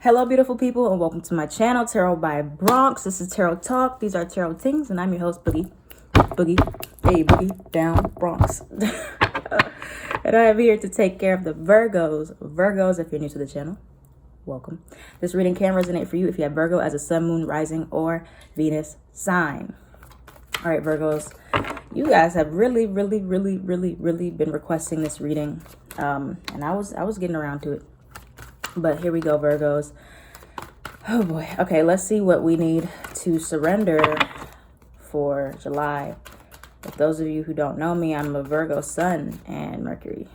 Hello, beautiful people, and welcome to my channel, Tarot by Bronx. This is Tarot Talk. These are Tarot Things, and I'm your host, Boogie. Hey, Boogie, down Bronx. And I am here to take care of the Virgos. Virgos, if you're new to the channel, welcome. This reading can resonate for you if you have Virgo as a sun, moon, rising, or Venus sign. All right, Virgos, you guys have really been requesting this reading, and I was getting around to it. But here we go, Virgos. Oh boy. Okay, let's see what we need to surrender for July. If those of you who don't know me, I'm a Virgo sun and Mercury.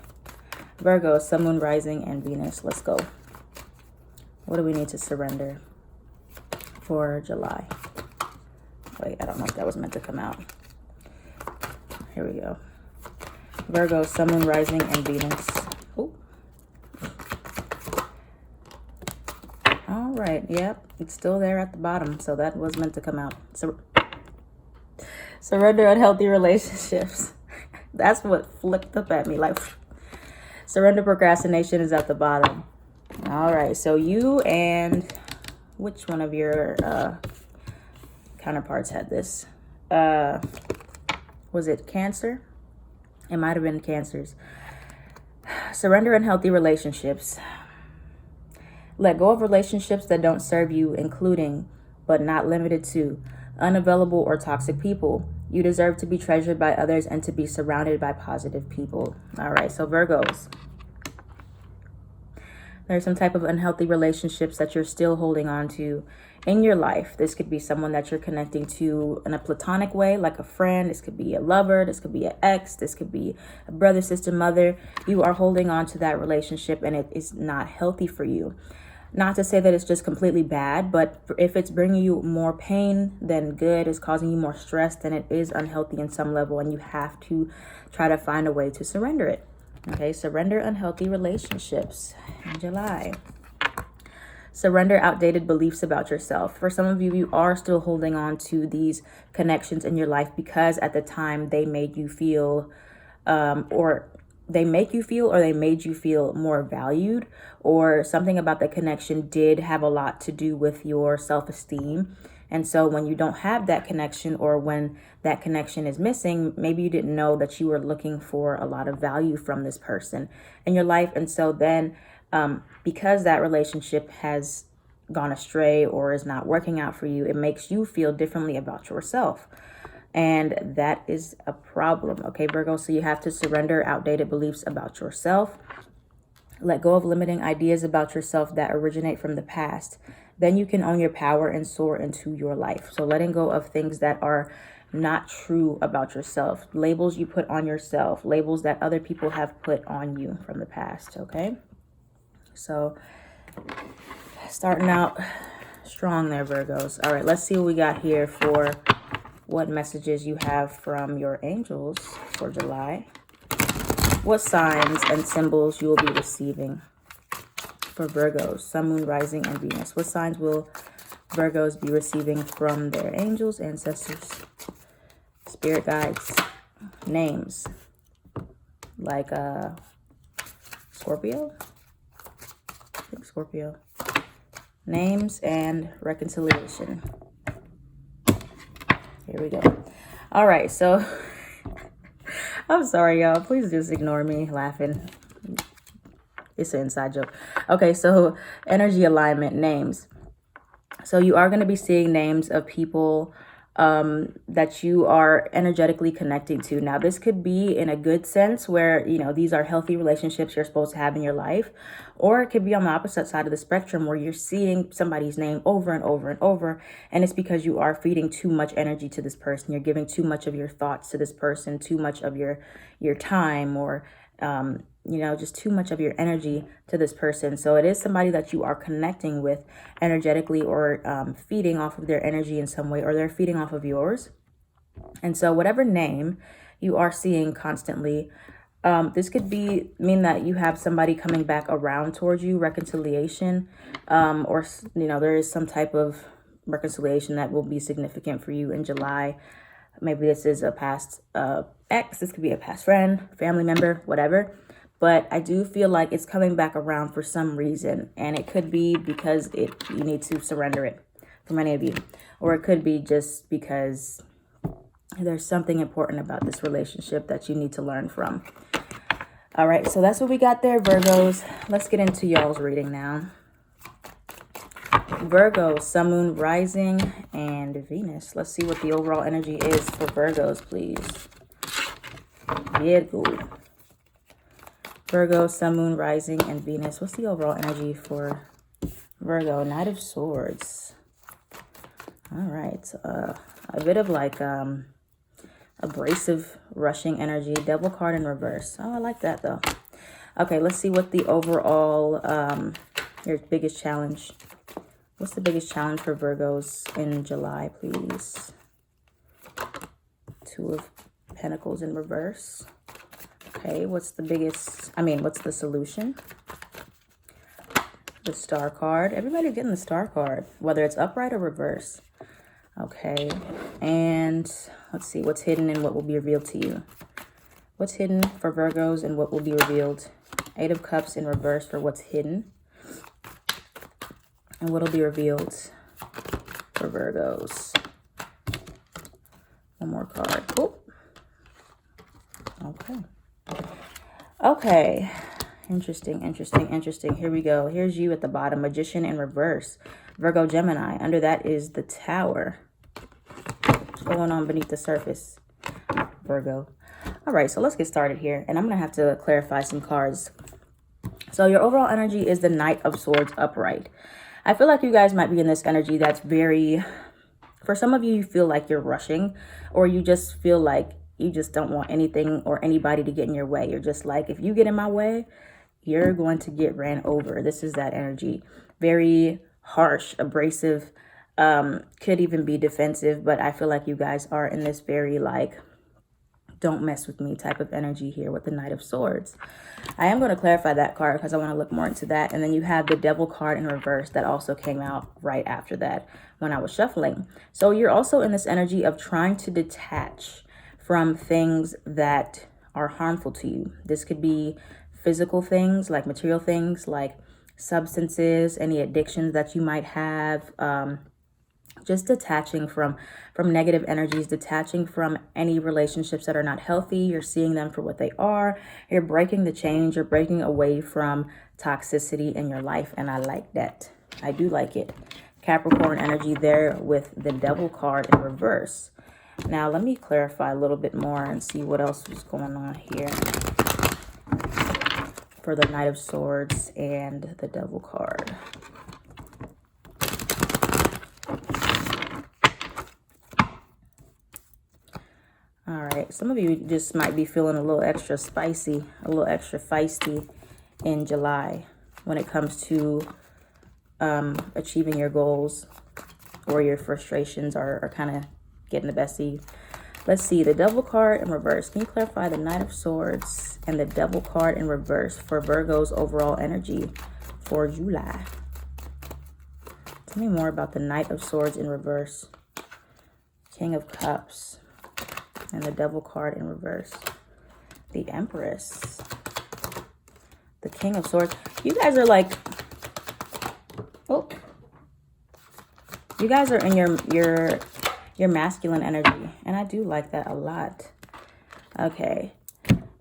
Virgo, sun, moon, rising, and Venus. Let's go. What do we need to surrender for July? Wait, I don't know if that was meant to come out. Here we go. Virgo, sun, moon, rising, and Venus. Oh. All right, yep, it's still there at the bottom, so that was meant to come out. Surrender unhealthy relationships. That's what flipped up at me. Like, surrender procrastination is at the bottom. All right, so you and which one of your counterparts had this? Was it Cancer? It might have been Cancers. Surrender unhealthy relationships. Let go of relationships that don't serve you, including, but not limited to, unavailable or toxic people. You deserve to be treasured by others and to be surrounded by positive people. All right, so Virgos. There's some type of unhealthy relationships that you're still holding on to in your life. This could be someone that you're connecting to in a platonic way, like a friend. This could be a lover. This could be an ex. This could be a brother, sister, mother. You are holding on to that relationship and it is not healthy for you. Not to say that it's just completely bad, but if it's bringing you more pain than good, it's causing you more stress, then it is unhealthy in some level, and you have to try to find a way to surrender it. Okay, surrender unhealthy relationships in July. Surrender outdated beliefs about yourself. For some of you, you are still holding on to these connections in your life because at the time they made you feel or they made you feel more valued, or something about the connection did have a lot to do with your self-esteem. And so when you don't have that connection, or when that connection is missing, maybe you didn't know that you were looking for a lot of value from this person in your life. And so then because that relationship has gone astray or is not working out for you, it makes you feel differently about yourself. And that is a problem, okay, Virgo? So you have to surrender outdated beliefs about yourself. Let go of limiting ideas about yourself that originate from the past. Then you can own your power and soar into your life. So letting go of things that are not true about yourself. Labels you put on yourself. Labels that other people have put on you from the past, okay? So starting out strong there, Virgos. All right, let's see what we got here for what messages you have from your angels for July. What signs and symbols you will be receiving for Virgos, sun, moon, rising, and Venus. What signs will Virgos be receiving from their angels, ancestors, spirit guides, names, like Scorpio? I think Scorpio. Names and reconciliation. Here we go. All right, so I'm sorry, y'all. Please just ignore me laughing. It's an inside joke. Okay, so energy alignment, names. So you are going to be seeing names of people that you are energetically connecting to. Now, this could be in a good sense where, you know, these are healthy relationships you're supposed to have in your life. Or it could be on the opposite side of the spectrum where you're seeing somebody's name over and over and over. And it's because you are feeding too much energy to this person. You're giving too much of your thoughts to this person, too much of your time, or you know, just too much of your energy to this person. So it is somebody that you are connecting with energetically, or feeding off of their energy in some way, or they're feeding off of yours. And so whatever name you are seeing constantly, this could mean that you have somebody coming back around towards you, reconciliation, or, you know, there is some type of reconciliation that will be significant for you in July. Maybe this is a past ex, this could be a past friend, family member, whatever. but I do feel like it's coming back around for some reason. And it could be because you need to surrender it for many of you. Or it could be just because there's something important about this relationship that you need to learn from. All right, so that's what we got there, Virgos. Let's get into y'all's reading now. Virgo, Sun, Moon, Rising, and Venus. Let's see what the overall energy is for Virgos, please. Virgo. Virgo, Sun, Moon, Rising, and Venus. What's the overall energy for Virgo? Knight of Swords. All right. A bit of like abrasive, rushing energy. Devil card in reverse. Oh, I like that, though. Okay, let's see what the overall, your biggest challenge. What's the biggest challenge for Virgos in July, please? Two of Pentacles in reverse. Okay, what's the solution? The Star card. Everybody's getting the Star card, whether it's upright or reverse. Okay, and let's see what's hidden and what will be revealed to you. What's hidden for Virgos and what will be revealed? Eight of Cups in reverse for what's hidden. And what will be revealed for Virgos? One more card. Oh. Okay. Okay. Interesting. Here we go. Here's you at the bottom. Magician in reverse. Virgo, Gemini. Under that is the Tower. What's going on beneath the surface, Virgo? All right, so let's get started here. And I'm going to have to clarify some cards. So your overall energy is the Knight of Swords upright. I feel like you guys might be in this energy that's very, for some of you, you feel like you're rushing, or you just feel like you just don't want anything or anybody to get in your way. You're just like, if you get in my way, you're going to get ran over. This is that energy. Very harsh, abrasive, could even be defensive, but I feel like you guys are in this very like, don't mess with me type of energy here with the Knight of Swords. I am going to clarify that card because I want to look more into that. And then you have the Devil card in reverse that also came out right after that when I was shuffling. So you're also in this energy of trying to detach from things that are harmful to you. This could be physical things, like material things, like substances, any addictions that you might have, just detaching from negative energies, detaching from any relationships that are not healthy. You're seeing them for what they are. You're breaking the chains. You're breaking away from toxicity in your life. And I like that. I do like it. Capricorn energy there with the Devil card in reverse. Now, let me clarify a little bit more and see what else is going on here for the Knight of Swords and the Devil card. All right, some of you just might be feeling a little extra spicy, a little extra feisty in July when it comes to achieving your goals, or your frustrations are kind of getting the best of you. Let's see, the Devil card in reverse. Can you clarify the Knight of Swords and the Devil card in reverse for Virgo's overall energy for July? Tell me more about the Knight of Swords in reverse, King of Cups, and the Devil card in reverse. The Empress. The King of Swords. You guys are like, oh. You guys are in your masculine energy. And I do like that a lot. Okay.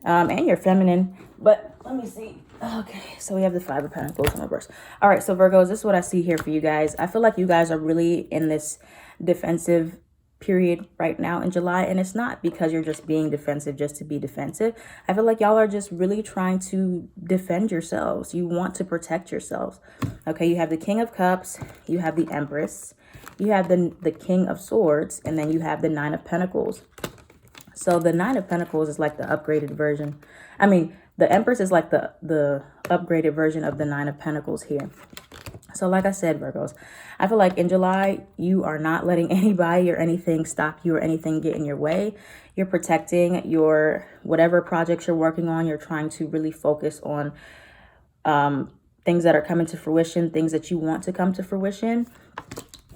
And you're feminine. But let me see. Okay. So we have the Five of Pentacles in reverse. All right. So Virgos, this is what I see here for you guys. I feel like you guys are really in this defensive period right now in July, and it's not because you're just being defensive just to be defensive. I feel like y'all are just really trying to defend yourselves. You want to protect yourselves. Okay, you have the King of Cups, you have the Empress, you have the King of Swords, and then you have the Nine of Pentacles. So the Nine of Pentacles is like the upgraded version. I mean, the Empress is like the upgraded version of the Nine of Pentacles here. So like I said, Virgos, I feel like in July, you are not letting anybody or anything stop you or anything get in your way. You're protecting your whatever projects you're working on. You're trying to really focus on things that are coming to fruition, things that you want to come to fruition.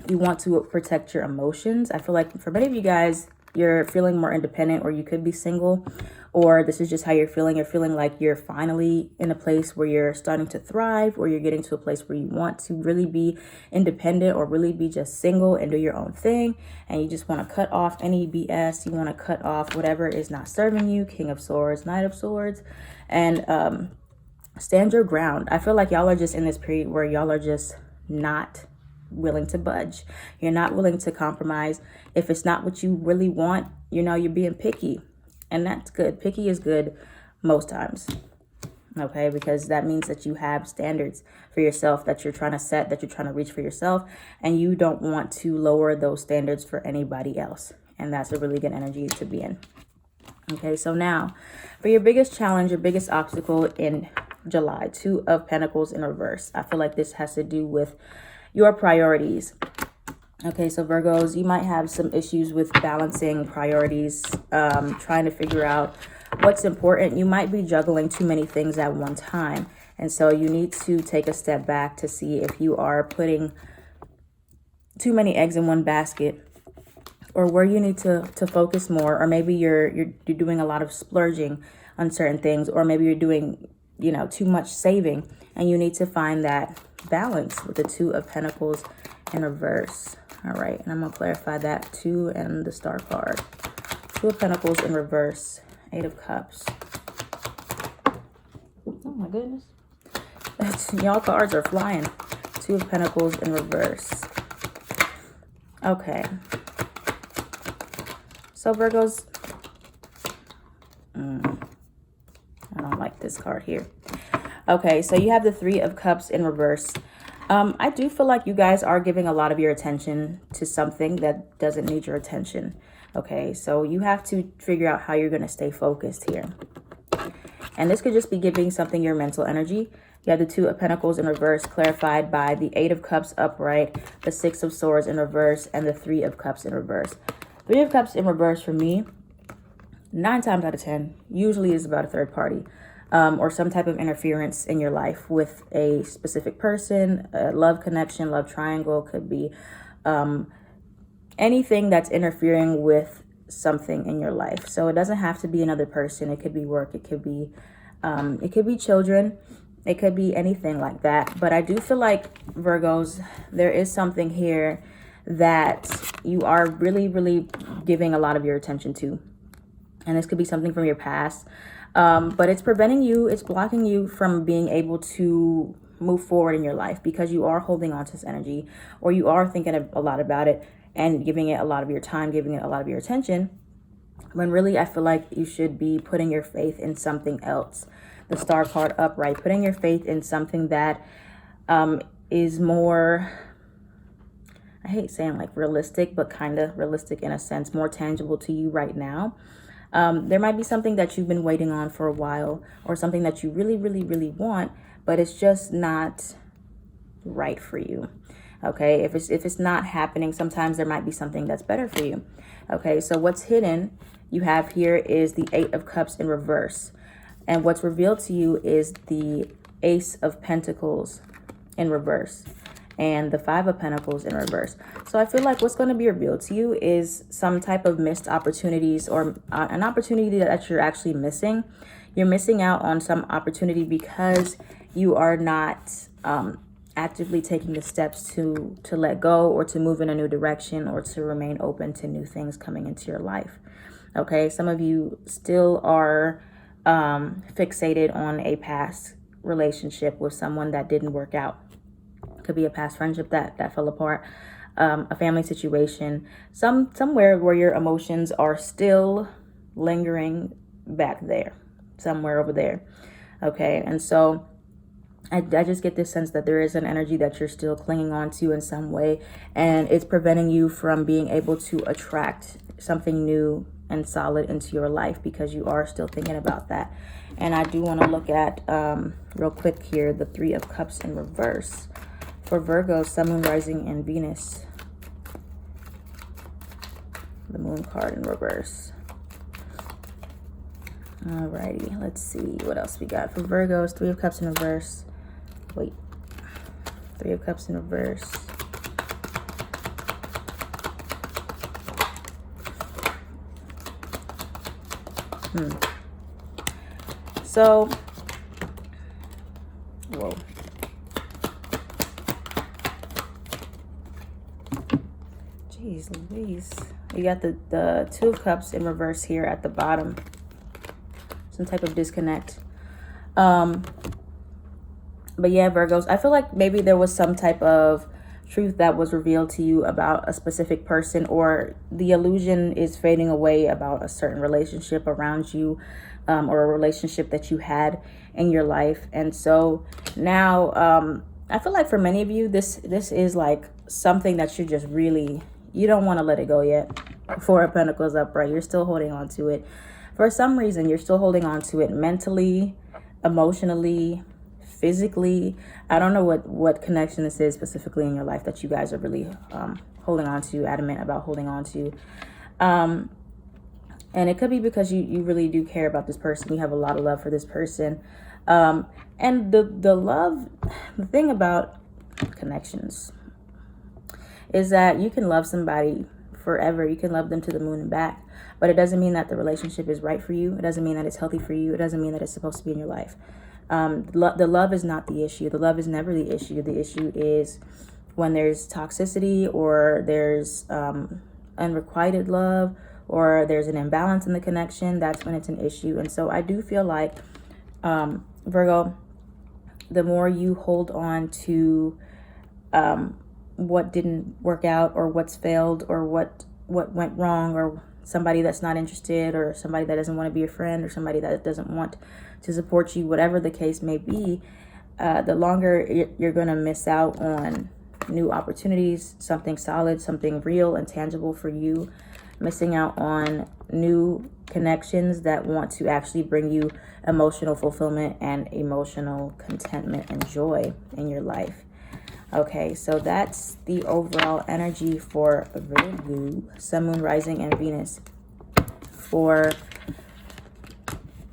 You want to protect your emotions. I feel like for many of you guys, you're feeling more independent, or you could be single, or this is just how you're feeling. You're feeling like you're finally in a place where you're starting to thrive, or you're getting to a place where you want to really be independent, or really be just single and do your own thing. And you just want to cut off any BS. You want to cut off whatever is not serving you. King of Swords, Knight of Swords, and stand your ground. I feel like y'all are just in this period where y'all are just not willing to budge. You're not willing to compromise. If it's not what you really want, you're being picky. And that's good. Picky is good most times. Okay, because that means that you have standards for yourself that you're trying to set, that you're trying to reach for yourself, and you don't want to lower those standards for anybody else. And that's a really good energy to be in. Okay, so now for your biggest challenge, your biggest obstacle in July, Two of Pentacles in reverse. I feel like this has to do with your priorities. Okay, so Virgos, you might have some issues with balancing priorities, trying to figure out what's important. You might be juggling too many things at one time. And so you need to take a step back to see if you are putting too many eggs in one basket, or where you need to focus more, or maybe you're doing a lot of splurging on certain things, or maybe you're doing, too much saving, and you need to find that balance with the Two of Pentacles in reverse. All right, and I'm going to clarify that too, and the Star card. Two of Pentacles in reverse, Eight of Cups. Oh my goodness. Y'all cards are flying. Two of Pentacles in reverse. Okay. So Virgos, I don't like this card here. Okay, so you have the Three of Cups in reverse. I do feel like you guys are giving a lot of your attention to something that doesn't need your attention. Okay, so you have to figure out how you're going to stay focused here. And this could just be giving something your mental energy. You have the Two of Pentacles in reverse, clarified by the Eight of Cups upright, the Six of Swords in reverse, and the Three of Cups in reverse. Three of Cups in reverse for me, 9 times out of 10, usually is about a third party. Or some type of interference in your life with a specific person, a love connection, love triangle, could be anything that's interfering with something in your life. So it doesn't have to be another person. It could be work. It could be children. It could be anything like that. But I do feel like, Virgos, there is something here that you are really, really giving a lot of your attention to. And this could be something from your past. But it's preventing you, it's blocking you from being able to move forward in your life, because you are holding on to this energy, or you are thinking a lot about it and giving it a lot of your time, giving it a lot of your attention, when really I feel like you should be putting your faith in something else. The Star card upright, putting your faith in something that is more, I hate saying like realistic, but kind of realistic in a sense, more tangible to you right now. There might be something that you've been waiting on for a while, or something that you really, really, really want, but it's just not right for you. Okay, if it's not happening, sometimes there might be something that's better for you. Okay, so what's hidden you have here is the Eight of Cups in reverse. And what's revealed to you is the Ace of Pentacles in reverse, and the Five of Pentacles in reverse. So I feel like what's going to be revealed to you is some type of missed opportunities, or an opportunity that you're actually missing. You're missing out on some opportunity because you are not actively taking the steps to let go, or to move in a new direction, or to remain open to new things coming into your life. Okay, some of you still are fixated on a past relationship with someone that didn't work out. Could be a past friendship that fell apart, a family situation, somewhere where your emotions are still lingering back there, somewhere over there. Okay, and so I just get this sense that there is an energy that you're still clinging on to in some way, and it's preventing you from being able to attract something new and solid into your life, because you are still thinking about that. And I do want to look at real quick here the Three of Cups in reverse for Virgo, Sun, Moon, Rising, and Venus. The Moon card in reverse. Alrighty, let's see what else we got for Virgos. Three of Cups in reverse. Wait, Three of Cups in reverse. So, whoa. Jeez Louise. You got the Two of Cups in reverse here at the bottom. Some type of disconnect. But yeah, Virgos, I feel like maybe there was some type of truth that was revealed to you about a specific person, or the illusion is fading away about a certain relationship around you, or a relationship that you had in your life. And so now I feel like for many of you, this is like something that you're just really, you don't want to let it go yet. Four of Pentacles upright, you're still holding on to it. For some reason, you're still holding on to it mentally, emotionally, physically. I don't know what connection this is specifically in your life that you guys are really holding on to, adamant about holding on to. And it could be because you really do care about this person. You have a lot of love for this person. And the thing about connections is that you can love somebody forever. You can love them to the moon and back. But it doesn't mean that the relationship is right for you. It doesn't mean that it's healthy for you. It doesn't mean that it's supposed to be in your life. The love is not the issue. The love is never the issue. The issue is when there's toxicity, or there's unrequited love, or there's an imbalance in the connection. That's when it's an issue. And so I do feel like, Virgo, the more you hold on to what didn't work out, or what's failed, or what went wrong, or somebody that's not interested, or somebody that doesn't want to be a friend, or somebody that doesn't want to support you, whatever the case may be, the longer you're going to miss out on new opportunities, something solid, something real and tangible for you, missing out on new connections that want to actually bring you emotional fulfillment and emotional contentment and joy in your life. Okay, so that's the overall energy for Virgo, Sun, Moon, Rising, and Venus for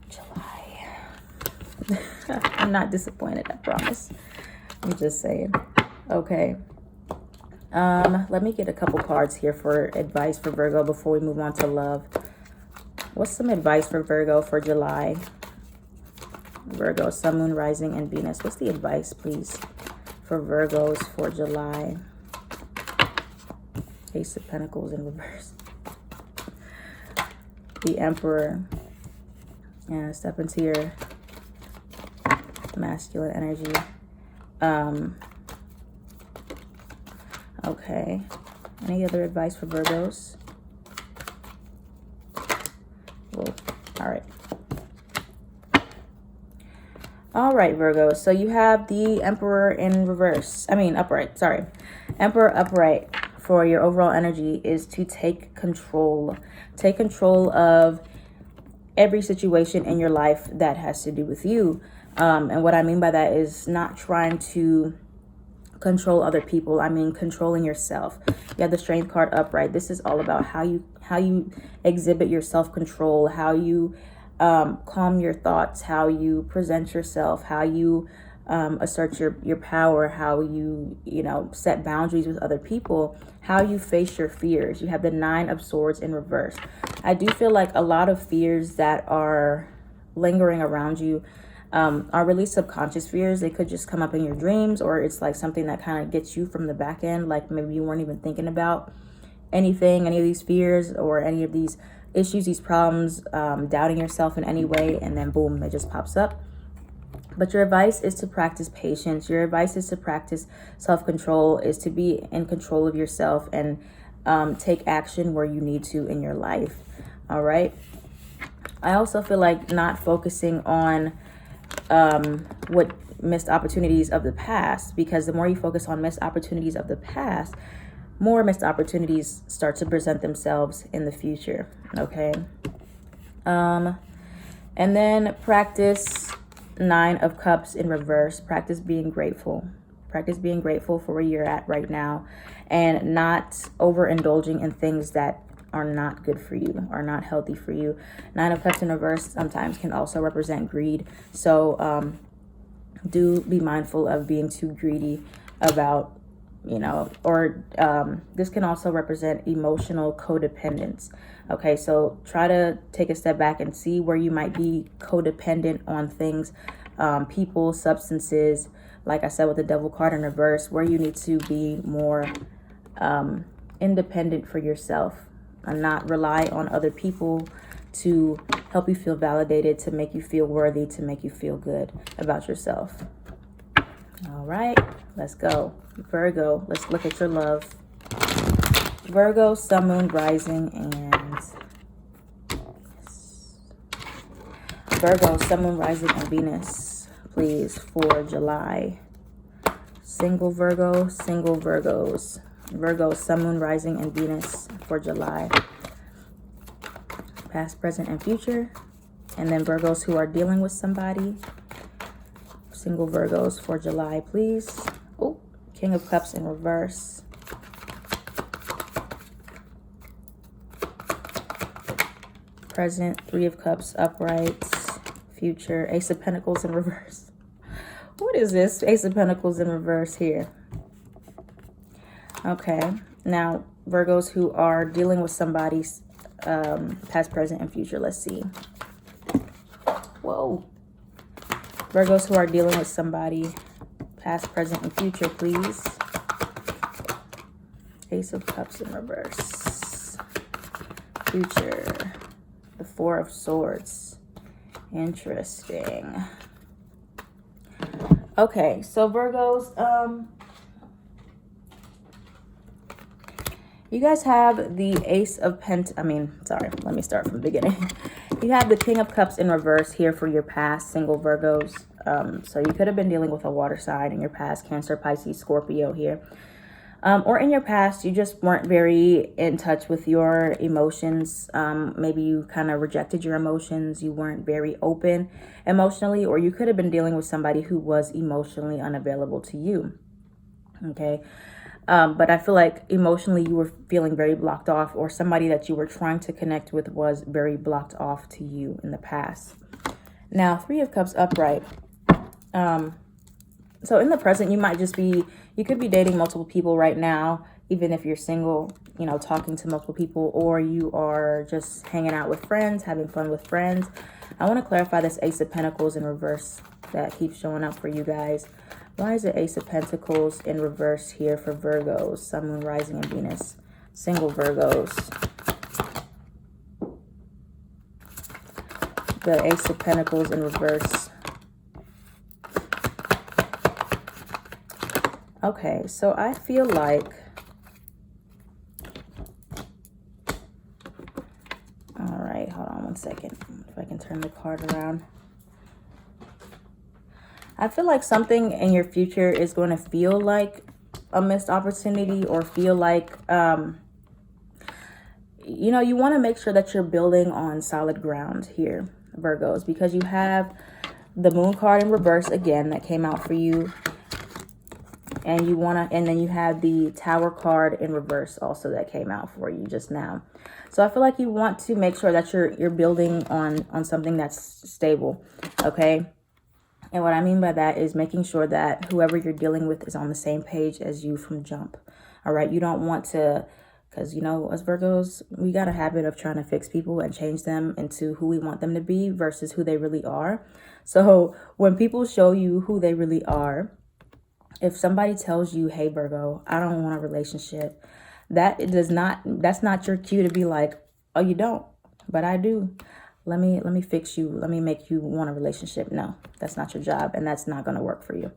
July. I'm not disappointed, I promise. I'm just saying. Okay. Let me get a couple cards here for advice for Virgo before we move on to love. What's some advice for Virgo for July? Virgo, Sun, Moon, Rising, and Venus. What's the advice, please, for Virgos for July? Ace of Pentacles in reverse. The Emperor. Yeah, step into your masculine energy. Okay. Any other advice for Virgos? Whoa. All right. All right, Virgo. So you have the Emperor in reverse. Upright. Sorry. Emperor upright for your overall energy is to take control. Take control of every situation in your life that has to do with you. And what I mean by that is not trying to control other people. I mean, controlling yourself. You have the Strength card upright. This is all about how you exhibit your self-control, how you calm your thoughts, how you present yourself, how you assert your power, how you set boundaries with other people, how you face your fears. You have the Nine of Swords in reverse. I do feel like a lot of fears that are lingering around you are really subconscious fears. They could just come up in your dreams, or it's like something that kind of gets you from the back end, like maybe you weren't even thinking about any of these fears or any of these issues, these problems, doubting yourself in any way, and then boom, it just pops up. But your advice is to practice patience. Your advice is to practice self-control, is to be in control of yourself and take action where you need to in your life. All right. I also feel like not focusing on what missed opportunities of the past, because the more you focus on missed opportunities of the past, more missed opportunities start to present themselves in the future. Okay. And then practice Nine of Cups in reverse. Practice being grateful. Practice being grateful for where you're at right now, and not overindulging in things that are not good for you, are not healthy for you. Nine of Cups in reverse sometimes can also represent greed. So do be mindful of being too greedy about you know, or this can also represent emotional codependence. Okay, so try to take a step back and see where you might be codependent on things, people, substances. Like I said, with the devil card in reverse, where you need to be more independent for yourself and not rely on other people to help you feel validated, to make you feel worthy, to make you feel good about yourself. All right, let's go. Virgo, let's look at your love. Virgo, sun, moon, rising, and Virgo, sun, moon, rising, and Venus, please, for July. Single Virgo, single Virgos. Virgo, sun, moon, rising, and Venus for July. Past, present, and future. And then Virgos who are dealing with somebody. Single Virgos for July, please. Oh, King of Cups in reverse. Present, Three of Cups upright. Future, Ace of Pentacles in reverse. What is this? Ace of Pentacles in reverse here. Okay, now Virgos who are dealing with somebody's past, present, and future. Let's see. Whoa. Virgos who are dealing with somebody past, present, and future, please. Ace of Cups in reverse. Future. The Four of Swords. Interesting. Okay, so Virgos, you guys have the Ace of let me start from the beginning. You have the King of Cups in reverse here for your past, single Virgos. So you could have been dealing with a water sign in your past, Cancer, Pisces, Scorpio here. Or in your past, you just weren't very in touch with your emotions. Maybe you kind of rejected your emotions. You weren't very open emotionally, or you could have been dealing with somebody who was emotionally unavailable to you. Okay. But I feel like emotionally you were feeling very blocked off, or somebody that you were trying to connect with was very blocked off to you in the past. Now, Three of Cups upright. So in the present, you could be dating multiple people right now, even if you're single, you know, talking to multiple people, or you are just hanging out with friends, having fun with friends. I want to clarify this Ace of Pentacles in reverse that keeps showing up for you guys. Why is the Ace of Pentacles in reverse here for Virgos, Sun, Moon, Rising, and Venus? Single Virgos. The Ace of Pentacles in reverse. Okay, so I feel like... All right, hold on one second. If I can turn the card around. I feel like something in your future is going to feel like a missed opportunity, or feel like, you know, you want to make sure that you're building on solid ground here, Virgos, because you have the Moon card in reverse again that came out for you. And then you have the Tower card in reverse also that came out for you just now. So I feel like you want to make sure that you're building on something that's stable, okay? And what I mean by that is making sure that whoever you're dealing with is on the same page as you from jump. All right. You don't want to, because, you know, as Virgos, we got a habit of trying to fix people and change them into who we want them to be versus who they really are. So when people show you who they really are, if somebody tells you, hey, Virgo, I don't want a relationship, that's not your cue to be like, oh, you don't, but I do. Let me fix you. Let me make you want a relationship. No, that's not your job, and that's not going to work for you.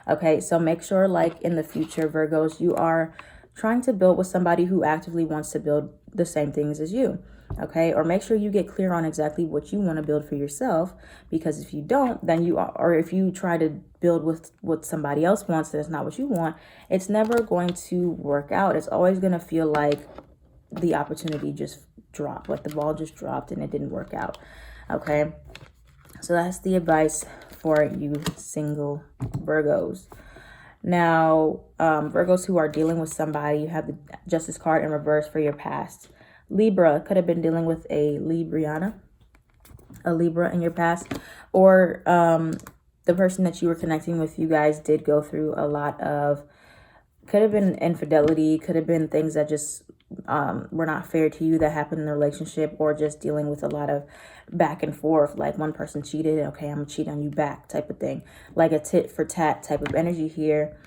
Okay, so make sure, like, in the future, Virgos, you are trying to build with somebody who actively wants to build the same things as you. Okay, or make sure you get clear on exactly what you want to build for yourself, because if you don't, then or if you try to build with what somebody else wants that's not what you want, it's never going to work out. It's always going to feel like the opportunity just dropped, like the ball just dropped and it didn't work out. Okay, so that's the advice for you single Virgos. Now, Virgos who are dealing with somebody, you have the Justice card in reverse for your past. Libra, could have been dealing with a Libra in your past, or the person that you were connecting with, you guys did go through a lot of Could have been infidelity, could have been things that just were not fair to you that happened in the relationship, or just dealing with a lot of back and forth, like one person cheated, okay, I'm gonna cheat on you back type of thing, like a tit for tat type of energy here.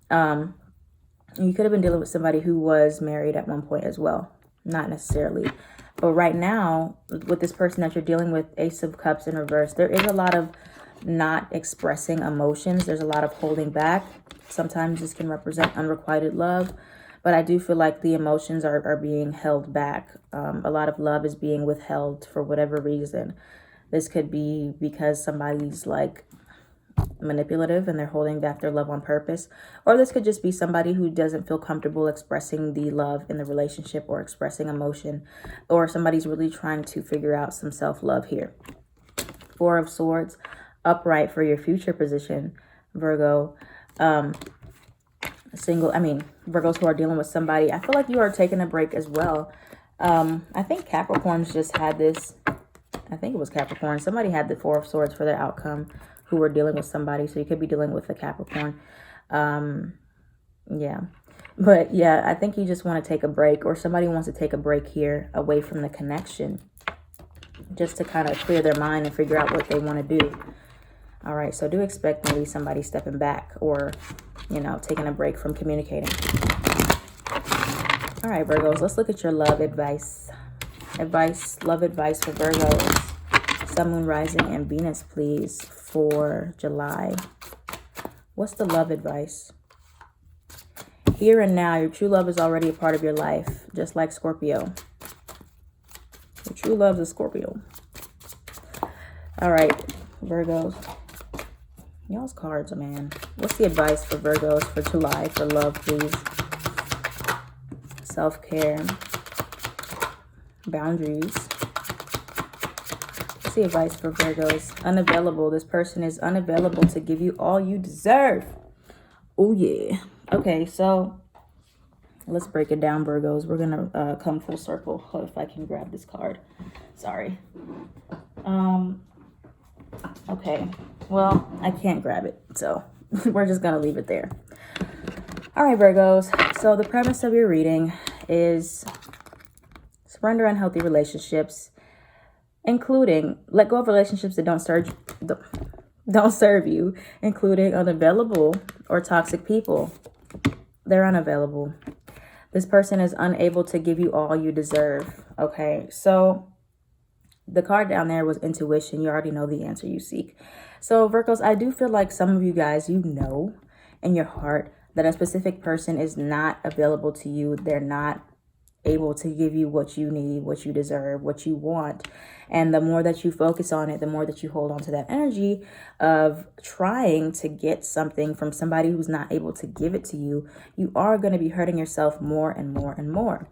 You could have been dealing with somebody who was married at one point as well, not necessarily. But right now, with this person that you're dealing with, Ace of Cups in reverse, there is a lot of not expressing emotions. There's a lot of holding back. Sometimes this can represent unrequited love, but I do feel like the emotions are being held back. A lot of love is being withheld for whatever reason. This could be because somebody's like manipulative and they're holding back their love on purpose, or this could just be somebody who doesn't feel comfortable expressing the love in the relationship or expressing emotion, or somebody's really trying to figure out some self-love here. Four of Swords upright for your future position, Virgo. Virgos who are dealing with somebody, I feel like you are taking a break as well. I think Capricorns just had this. I think it was Capricorn. Somebody had the Four of Swords for their outcome, who were dealing with somebody. So you could be dealing with a Capricorn. Yeah. But yeah, I think you just want to take a break, or somebody wants to take a break here away from the connection, just to kind of clear their mind and figure out what they want to do. All right. So do expect maybe somebody stepping back, or, taking a break from communicating. All right, Virgos, let's look at your love advice. Love advice for Virgos. Sun, Moon, Rising, and Venus, please, for July. What's the love advice? Here and now, your true love is already a part of your life, just like Scorpio. Your true love is Scorpio. All right, Virgos. Y'all's cards, man. What's the advice for Virgos for July for love, please? Self-care. Boundaries. What's the advice for Virgos? Unavailable. This person is unavailable to give you all you deserve. Oh, yeah. Okay, so let's break it down, Virgos. We're going to come full circle. Hold, if I can grab this card. Sorry. Okay. Well, I can't grab it, so we're just going to leave it there. All right, Virgos. So the premise of your reading is surrender unhealthy relationships, including let go of relationships that don't serve you, including unavailable or toxic people. They're unavailable. This person is unable to give you all you deserve. Okay, so the card down there was intuition. You already know the answer you seek. So Virgos, I do feel like some of you guys, in your heart that a specific person is not available to you. They're not able to give you what you need, what you deserve, what you want. And the more that you focus on it, the more that you hold on to that energy of trying to get something from somebody who's not able to give it to you, you are going to be hurting yourself more and more and more.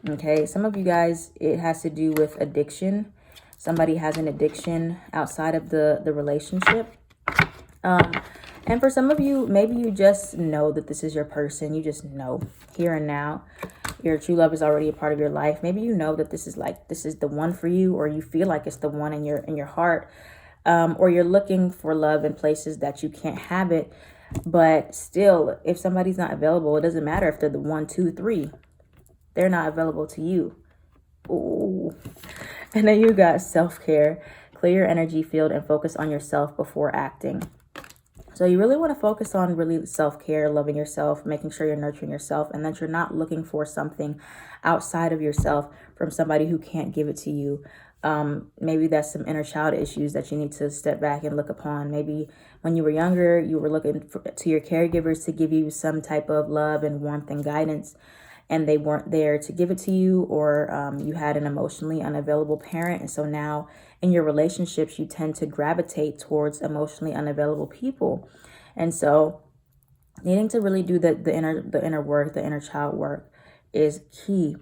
Okay, some of you guys, it has to do with addiction. Somebody has an addiction outside of the relationship. And for some of you, maybe you just know that this is your person. You just know here and now. Your true love is already a part of your life. Maybe you know that this is the one for you, or you feel like it's the one in your heart, or you're looking for love in places that you can't have it. But still, if somebody's not available, it doesn't matter if they're the 1, 2, 3. They're not available to you. Ooh. And then you got self-care. Clear your energy field and focus on yourself before acting. So you really want to focus on really self-care, loving yourself, making sure you're nurturing yourself, and that you're not looking for something outside of yourself from somebody who can't give it to you. Maybe that's some inner child issues that you need to step back and look upon. Maybe when you were younger, you were looking to your caregivers to give you some type of love and warmth and guidance, and they weren't there to give it to you, or you had an emotionally unavailable parent. And so now in your relationships, you tend to gravitate towards emotionally unavailable people. And so needing to really do the inner work, the inner child work is key,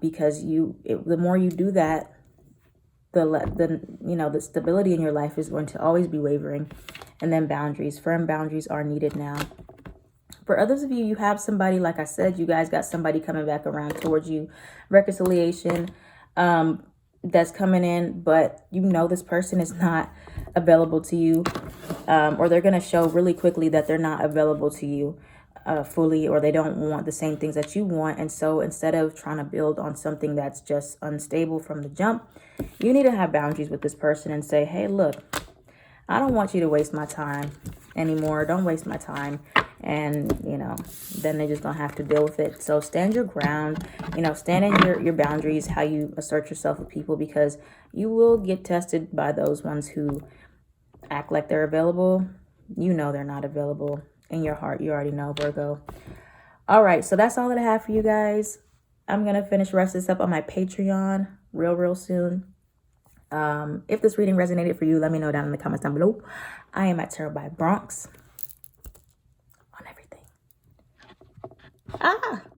because the more you do that, the stability in your life is going to always be wavering. And then boundaries, firm boundaries are needed now. For others of you, you have somebody, like I said, you guys got somebody coming back around towards you. Reconciliation that's coming in, but this person is not available to you, or they're going to show really quickly that they're not available to you. fully, or they don't want the same things that you want. And so instead of trying to build on something that's just unstable from the jump, you need to have boundaries with this person and say, hey, look, I don't want you to waste my time anymore. Don't waste my time. And, then they're just going to have to deal with it. So stand your ground, stand in your boundaries, how you assert yourself with people, because you will get tested by those ones who act like they're available. They're not available. In your heart, you already know, Virgo. All right, so that's all that I have for you guys. I'm going to finish rest this up on my Patreon real soon. If this reading resonated for you, let me know down in the comments down below. I am at Tarot by Bronx on everything.